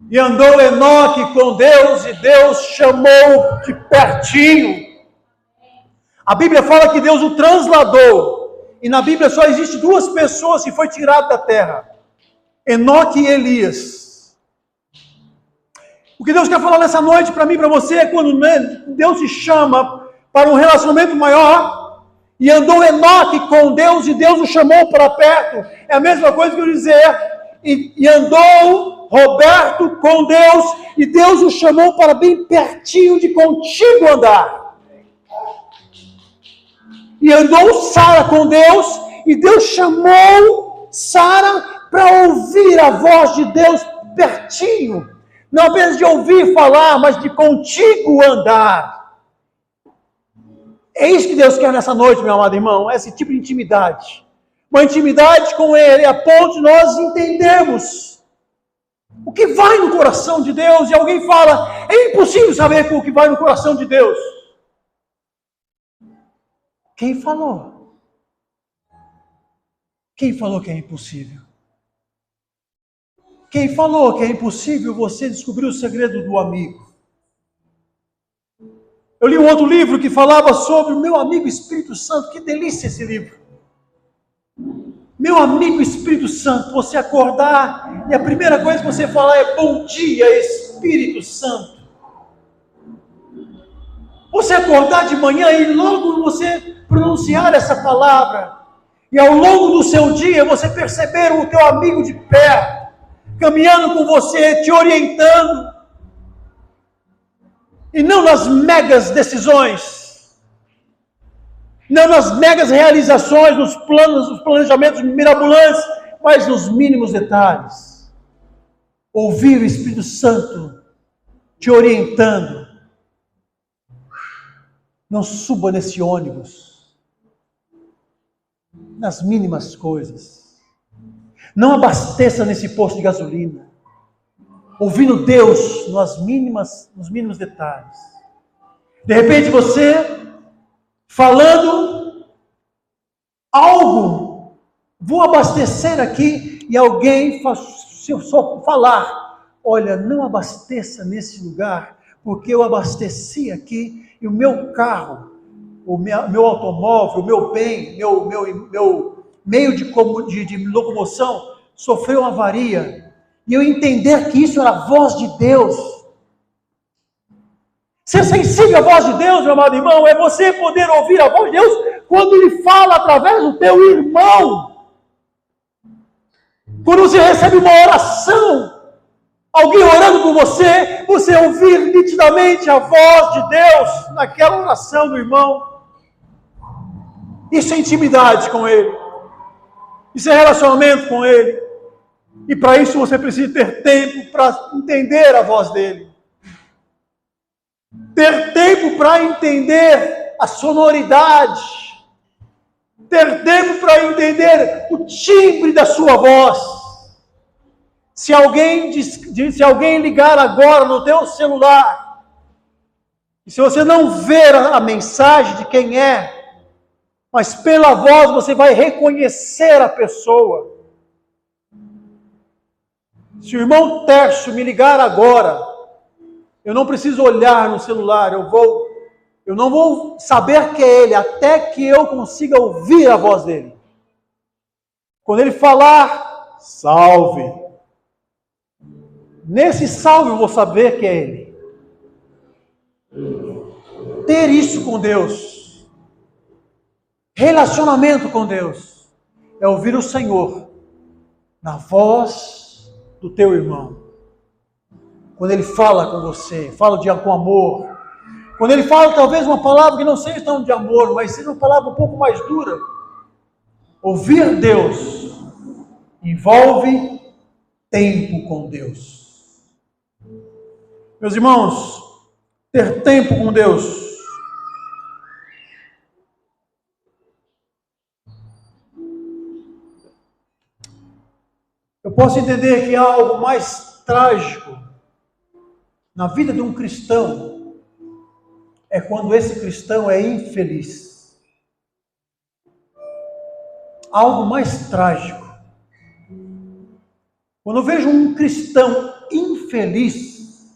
E andou Enoque com Deus, e Deus chamou de pertinho. A Bíblia fala que Deus o transladou. E na Bíblia só existe duas pessoas que foi tirado da terra: Enoque e Elias. O que Deus quer falar nessa noite para mim e para você é quando Deus te chama para um relacionamento maior, e andou Enoque com Deus e Deus o chamou para perto. É a mesma coisa que eu dizer, e andou Roberto com Deus e Deus o chamou para bem pertinho de contigo andar. E andou Sara com Deus e Deus chamou Sara para ouvir a voz de Deus pertinho. Não apenas de ouvir falar, mas de contigo andar. É isso que Deus quer nessa noite, meu amado irmão, esse tipo de intimidade. Uma intimidade com Ele, a ponto de nós entendermos o que vai no coração de Deus. E alguém fala, é impossível saber o que vai no coração de Deus. Quem falou? Quem falou que é impossível? Quem falou que é impossível você descobrir o segredo do amigo? Eu li um outro livro que falava sobre o meu amigo Espírito Santo. Que delícia esse livro. Meu amigo Espírito Santo, você acordar e a primeira coisa que você falar é bom dia, Espírito Santo. Você acordar de manhã e logo você pronunciar essa palavra. E ao longo do seu dia você perceber o teu amigo de perto, caminhando com você, te orientando. E não nas megas decisões, não nas megas realizações, nos planos, nos planejamentos mirabolantes, mas nos mínimos detalhes. Ouvir o Espírito Santo te orientando. Não suba nesse ônibus, nas mínimas coisas. Não abasteça nesse posto de gasolina. Ouvindo Deus nos mínimos detalhes. De repente você, falando algo, vou abastecer aqui, e alguém se eu só falar, olha, não abasteça nesse lugar, porque eu abasteci aqui, e o meu carro, o meu automóvel, o meu bem, meu meio de locomoção, sofreu uma avaria, e eu entender que isso era a voz de Deus. Ser sensível à voz de Deus, meu amado irmão, é você poder ouvir a voz de Deus quando Ele fala através do teu irmão. Quando você recebe uma oração, alguém orando por você, você ouvir nitidamente a voz de Deus naquela oração do irmão. Isso é intimidade com Ele. Isso é relacionamento com Ele. E para isso você precisa ter tempo para entender a voz dEle. Ter tempo para entender a sonoridade. Ter tempo para entender o timbre da sua voz. Se alguém ligar agora no teu celular, e se você não ver a mensagem de quem é, mas pela voz você vai reconhecer a pessoa. Se o irmão Tércio me ligar agora, eu não preciso olhar no celular, eu não vou saber que é ele, até que eu consiga ouvir a voz dele. Quando ele falar, salve. Nesse salve eu vou saber que é ele. Ter isso com Deus, relacionamento com Deus, é ouvir o Senhor na voz do teu irmão. Quando ele fala com você, fala com amor. Quando ele fala talvez uma palavra que não seja tão de amor, mas seja uma palavra um pouco mais dura. Ouvir Deus envolve tempo com Deus. Meus irmãos, ter tempo com Deus eu posso entender que há algo mais trágico na vida de um cristão, é quando esse cristão é infeliz. Algo mais trágico. Quando eu vejo um cristão infeliz,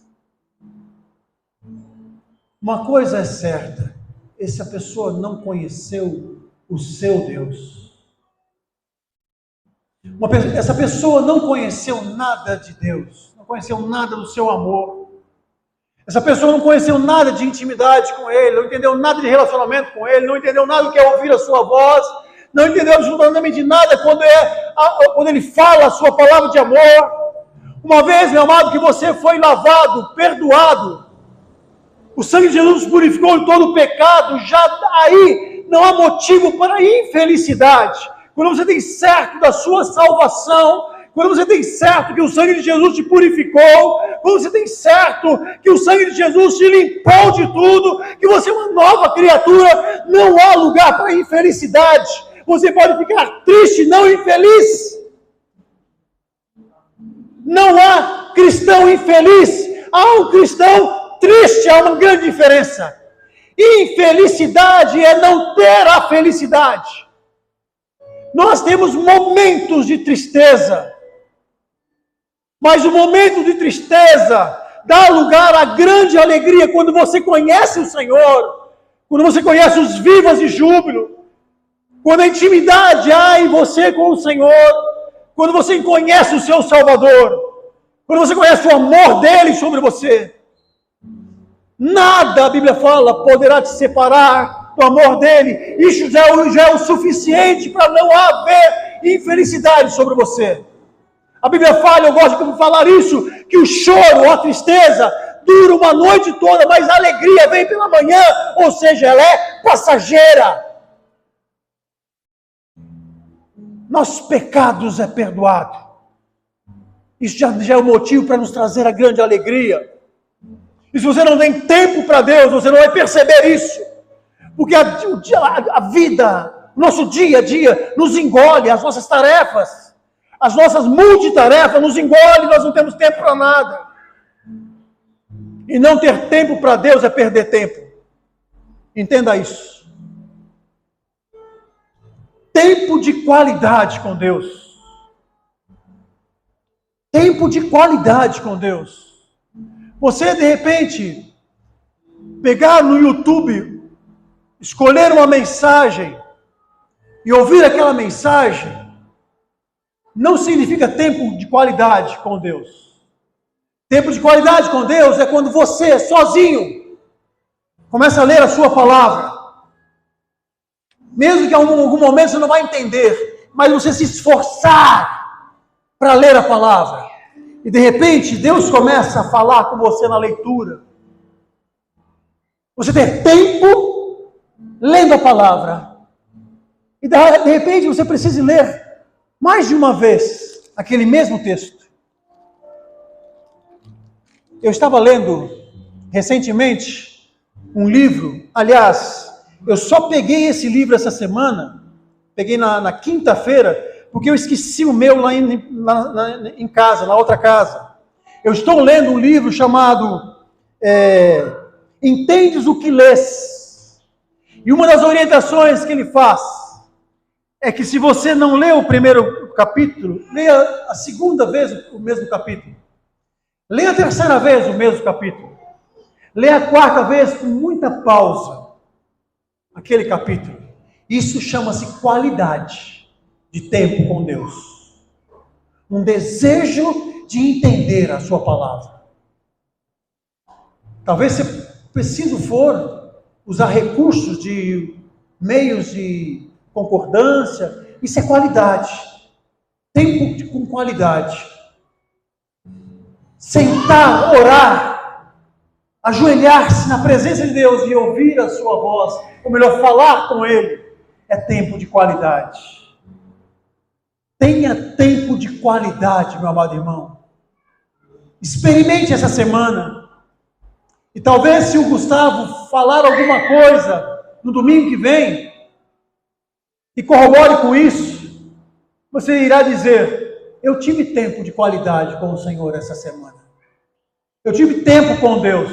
uma coisa é certa, essa pessoa não conheceu o seu Deus. Essa pessoa não conheceu nada de Deus, não conheceu nada do seu amor, Essa pessoa não conheceu nada de intimidade com Ele, não entendeu nada de relacionamento com Ele, não entendeu nada do que é ouvir a sua voz, não entendeu absolutamente nada quando Ele fala a sua palavra de amor. Uma vez, meu amado, que você foi lavado, perdoado, o sangue de Jesus purificou de todo o pecado, já aí não há motivo para infelicidade. Quando você tem certo da sua salvação, quando você tem certo que o sangue de Jesus te purificou, quando você tem certo que o sangue de Jesus te limpou de tudo, que você é uma nova criatura, não há lugar para infelicidade. Você pode ficar triste, não infeliz. Não há cristão infeliz, há um cristão triste, há uma grande diferença. Infelicidade é não ter a felicidade. Nós temos momentos de tristeza, mas o momento de tristeza dá lugar à grande alegria quando você conhece o Senhor, quando você conhece os vivas de júbilo, quando a intimidade há em você com o Senhor, quando você conhece o seu Salvador, quando você conhece o amor dele sobre você. Nada, a Bíblia fala, poderá te separar do amor dele. Isso já é o suficiente para não haver infelicidade sobre você. A Bíblia fala, eu gosto de falar isso, que o choro, a tristeza, dura uma noite toda, mas a alegria vem pela manhã, ou seja, ela é passageira. Nossos pecados é perdoado. Isso já é o motivo para nos trazer a grande alegria. E se você não tem tempo para Deus, você não vai perceber isso. Porque a vida, o nosso dia a dia, nos engole, as nossas tarefas, as nossas multitarefas nos engole, nós não temos tempo para nada. E não ter tempo para Deus é perder tempo. Entenda isso. Tempo de qualidade com Deus. Tempo de qualidade com Deus. Você, de repente, pegar no YouTube, escolher uma mensagem e ouvir aquela mensagem, não significa tempo de qualidade com Deus. Tempo de qualidade com Deus é quando você, sozinho, começa a ler a sua palavra. Mesmo que em algum momento você não vai entender, mas você se esforçar para ler a palavra. E de repente, Deus começa a falar com você na leitura. Você ter tempo lendo a palavra. E de repente você precisa ler mais de uma vez aquele mesmo texto. Eu estava lendo recentemente um livro, aliás, eu só peguei esse livro essa semana, peguei na quinta-feira, porque eu esqueci o meu lá em casa, na outra casa. Eu estou lendo um livro chamado Entendes o que lês? E uma das orientações que ele faz é que se você não lê o primeiro capítulo, leia a segunda vez o mesmo capítulo. Leia a terceira vez o mesmo capítulo. Leia a quarta vez com muita pausa aquele capítulo. Isso chama-se qualidade de tempo com Deus. Um desejo de entender a sua palavra. Talvez você precise usar recursos de meios de concordância. Isso é qualidade. Tempo com qualidade. Sentar, orar, ajoelhar-se na presença de Deus e ouvir a sua voz, ou melhor, falar com Ele, é tempo de qualidade. Tenha tempo de qualidade, meu amado irmão. Experimente essa semana. E talvez se o Gustavo falar alguma coisa no domingo que vem, e corrobore com isso, você irá dizer, eu tive tempo de qualidade com o Senhor essa semana. Eu tive tempo com Deus.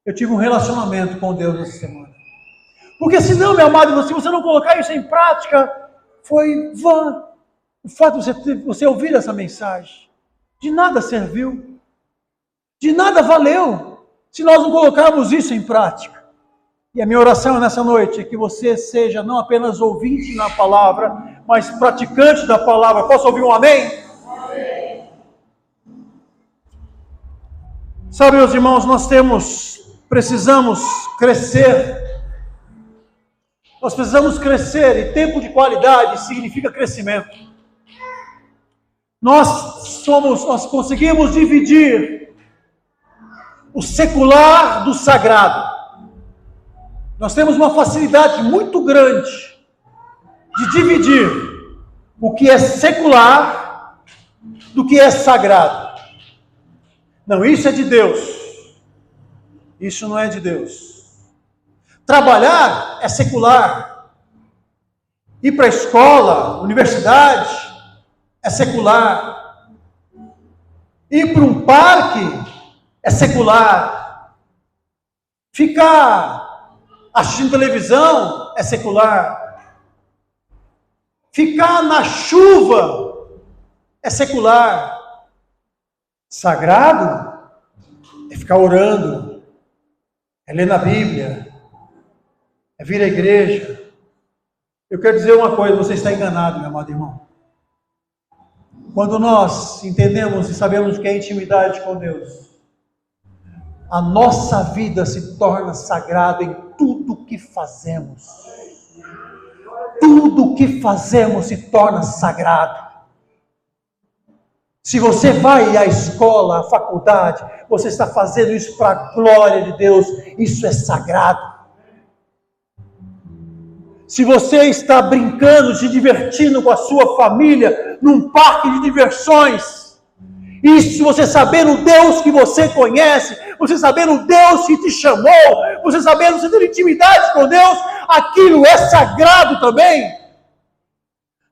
Eu tive um relacionamento com Deus essa semana. Porque senão, meu amado, se você não colocar isso em prática, foi vã. O fato de você ouvir essa mensagem, de nada serviu, de nada valeu, se nós não colocarmos isso em prática. E a minha oração nessa noite é que você seja não apenas ouvinte na palavra, mas praticante da palavra. Posso ouvir um amém? Amém. Sabe, meus irmãos, precisamos crescer. Nós precisamos crescer, e tempo de qualidade significa crescimento. Nós conseguimos dividir o secular do sagrado. Nós temos uma facilidade muito grande de dividir o que é secular do que é sagrado. Não, isso é de Deus. Isso não é de Deus. Trabalhar é secular. Ir para a escola, universidade, é secular. Ir para um parque é secular. Ficar assistindo televisão é secular. Ficar na chuva é secular. Sagrado é ficar orando, é ler na Bíblia, é vir à igreja. Eu quero dizer uma coisa, você está enganado, meu amado irmão. Quando nós entendemos e sabemos o que é intimidade com Deus, a nossa vida se torna sagrada em tudo que fazemos. Tudo que fazemos se torna sagrado. Se você vai à escola, à faculdade, você está fazendo isso para a glória de Deus, isso é sagrado. Se você está brincando, se divertindo com a sua família, num parque de diversões, isso você sabendo o Deus que você conhece, você sabendo o Deus que te chamou, você sabendo você ter intimidade com Deus, aquilo é sagrado também.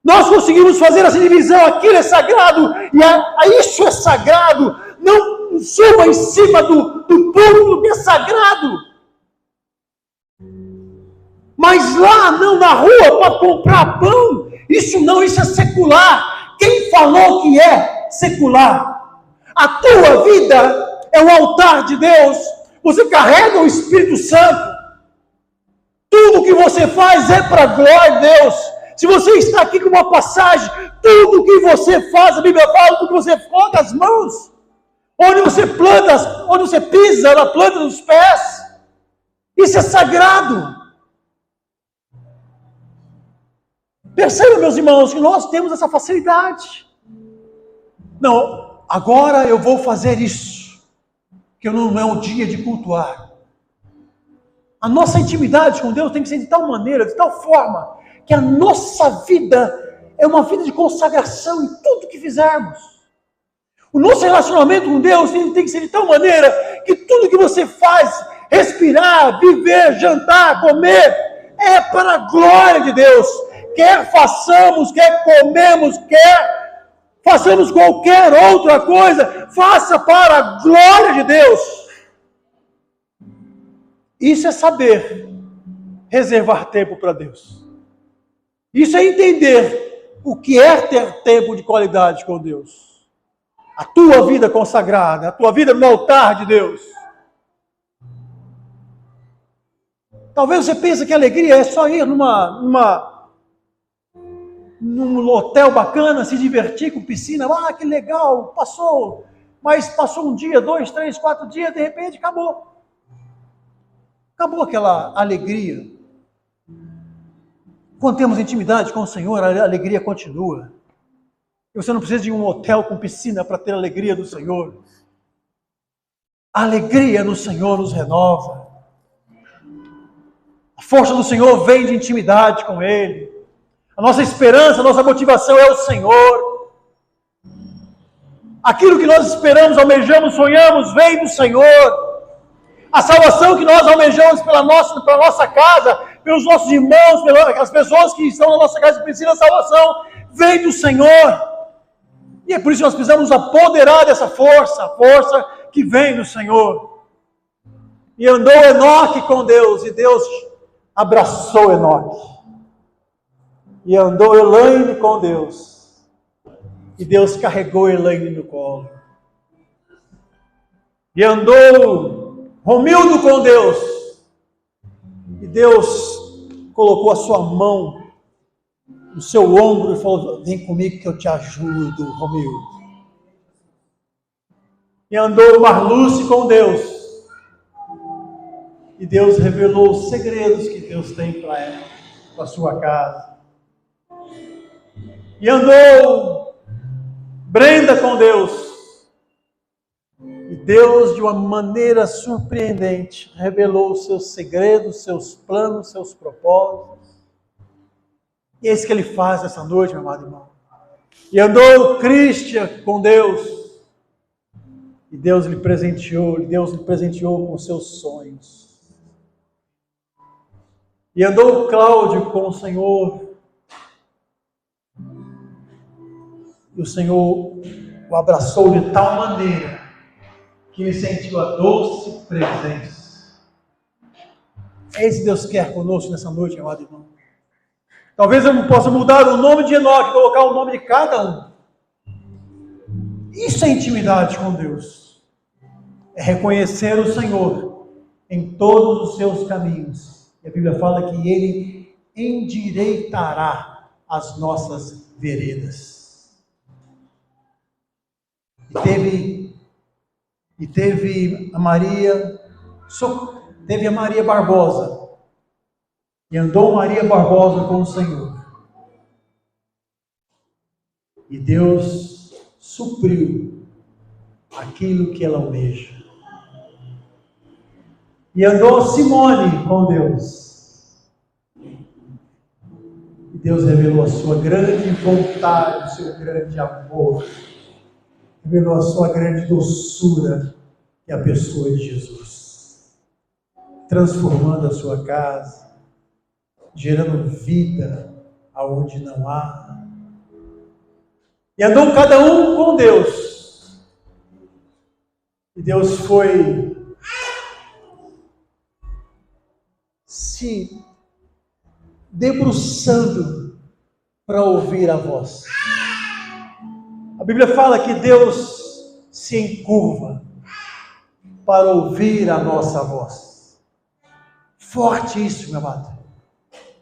Nós conseguimos fazer essa divisão, aquilo é sagrado, e isso é sagrado. Não suba em cima do púlpito que é sagrado. Mas lá, não, na rua, para comprar pão, isso é secular. Quem falou que é secular? A tua vida é o altar de Deus. Você carrega o Espírito Santo. Tudo que você faz é para a glória de Deus. Se você está aqui com uma passagem, tudo que você faz, a Bíblia fala, tudo que você coloca as mãos, onde você planta, onde você pisa na planta dos pés, isso é sagrado. Perceba, meus irmãos, que nós temos essa facilidade. Não, agora eu vou fazer isso, que não é o dia de cultuar. A nossa intimidade com Deus tem que ser de tal maneira, de tal forma, que a nossa vida é uma vida de consagração em tudo que fizermos. O nosso relacionamento com Deus tem que ser de tal maneira que tudo que você faz, respirar, viver, jantar, comer, é para a glória de Deus. Quer façamos, quer comemos, quer façamos qualquer outra coisa, faça para a glória de Deus. Isso é saber reservar tempo para Deus. Isso é entender o que é ter tempo de qualidade com Deus. A tua vida consagrada, a tua vida no altar de Deus. Talvez você pense que a alegria é só ir num hotel bacana, se divertir com piscina. Ah, que legal, passou um dia, 2, 3, 4 dias, de repente acabou. Acabou aquela alegria. Quando temos intimidade com o Senhor, a alegria continua. Você não precisa de um hotel com piscina para ter a alegria do Senhor. A alegria no Senhor nos renova. A força do Senhor vem de intimidade com Ele. A nossa esperança, a nossa motivação é o Senhor. Aquilo que nós esperamos, almejamos, sonhamos, vem do Senhor. A salvação que nós almejamos pela nossa casa, pelos nossos irmãos, pelas pessoas que estão na nossa casa e precisam da salvação, vem do Senhor. E é por isso que nós precisamos nos apoderar dessa força, a força que vem do Senhor. E andou Enoque com Deus, e Deus abraçou Enoque. E andou Elaine com Deus, e Deus carregou Elaine no colo. E andou Romildo com Deus, e Deus colocou a sua mão no seu ombro e falou: vem comigo que eu te ajudo, Romildo. e andou no Mar Lúcio com Deus. E Deus revelou os segredos que Deus tem para ela, para a sua casa. E andou Brenda com Deus. E Deus, de uma maneira surpreendente, revelou os seus segredos, seus planos, seus propósitos. E é isso que Ele faz essa noite, meu amado irmão. E andou Christian com Deus. E Deus lhe presenteou com seus sonhos. E andou Cláudio com o Senhor. E o Senhor o abraçou de tal maneira que ele sentiu a doce presença. É isso que Deus quer conosco nessa noite, meu amado irmão. Talvez eu não possa mudar o nome de Enoque, colocar o nome de cada um. Isso é intimidade com Deus. É reconhecer o Senhor em todos os seus caminhos. E a Bíblia fala que Ele endireitará as nossas veredas. E teve a Maria Barbosa. E andou Maria Barbosa com o Senhor. E Deus supriu aquilo que ela almeja. E andou Simone com Deus. E Deus revelou a sua grande vontade, o seu grande amor. Revelou a sua grande doçura, que é a pessoa de Jesus. Transformando a sua casa, gerando vida aonde não há. E andou cada um com Deus. E Deus foi se debruçando para ouvir a voz. A Bíblia fala que Deus se encurva para ouvir a nossa voz. Forte isso, meu amado.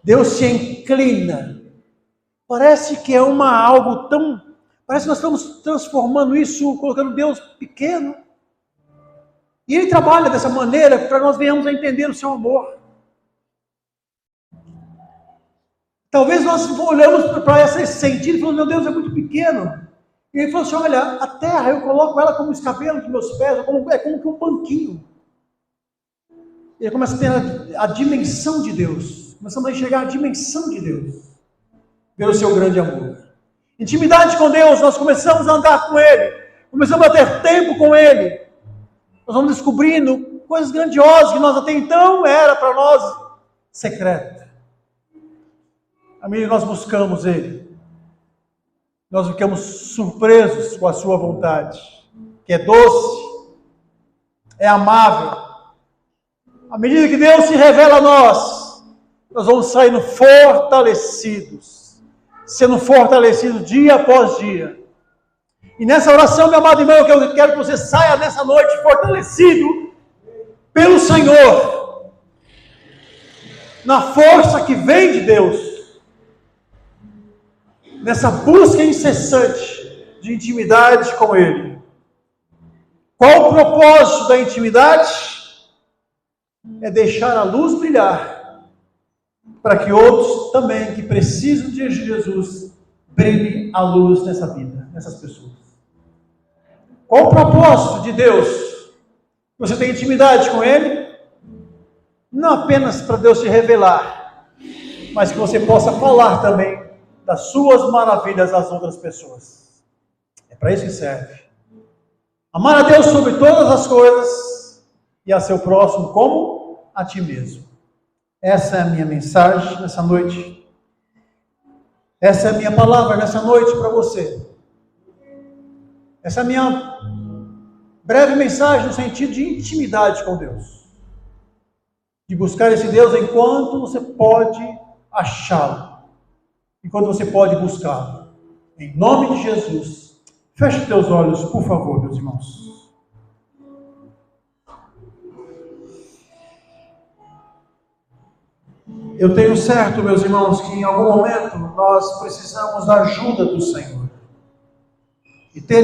Deus se inclina. Parece que é algo tão... Parece que nós estamos transformando isso, colocando Deus pequeno. E Ele trabalha dessa maneira para nós venhamos a entender o seu amor. Talvez nós olhamos para esse sentido e falamos, meu Deus, é muito pequeno. E Ele falou assim, olha, a terra, eu coloco ela como escabelo de meus pés, é como que um banquinho. Ele começa a ter a dimensão de Deus. Começamos a enxergar a dimensão de Deus. Pelo seu grande amor. Intimidade com Deus, nós começamos a andar com Ele. Começamos a ter tempo com Ele. Nós vamos descobrindo coisas grandiosas que nós até então era para nós secreto. À medida que nós buscamos Ele, nós ficamos surpresos com a sua vontade, que é doce, é amável. À medida que Deus se revela a nós vamos saindo fortalecidos, sendo fortalecidos dia após dia. E nessa oração, meu amado irmão, eu quero que você saia nessa noite fortalecido pelo Senhor, na força que vem de Deus, nessa busca incessante de intimidade com Ele. Qual o propósito da intimidade? É deixar a luz brilhar, para que outros também que precisam de Jesus brilhem a luz nessa vida, nessas pessoas. Qual o propósito de Deus? Você tem intimidade com Ele? Não apenas para Deus te revelar, mas que você possa falar também das suas maravilhas às outras pessoas. É para isso que serve. Amar a Deus sobre todas as coisas e a seu próximo como a ti mesmo. Essa é a minha mensagem nessa noite. Essa é a minha palavra nessa noite para você. Essa é a minha breve mensagem no sentido de intimidade com Deus. De buscar esse Deus enquanto você pode achá-lo. Enquanto você pode buscá-lo. Em nome de Jesus. Feche teus olhos, por favor, meus irmãos. Eu tenho certo, meus irmãos, que em algum momento nós precisamos da ajuda do Senhor. E ter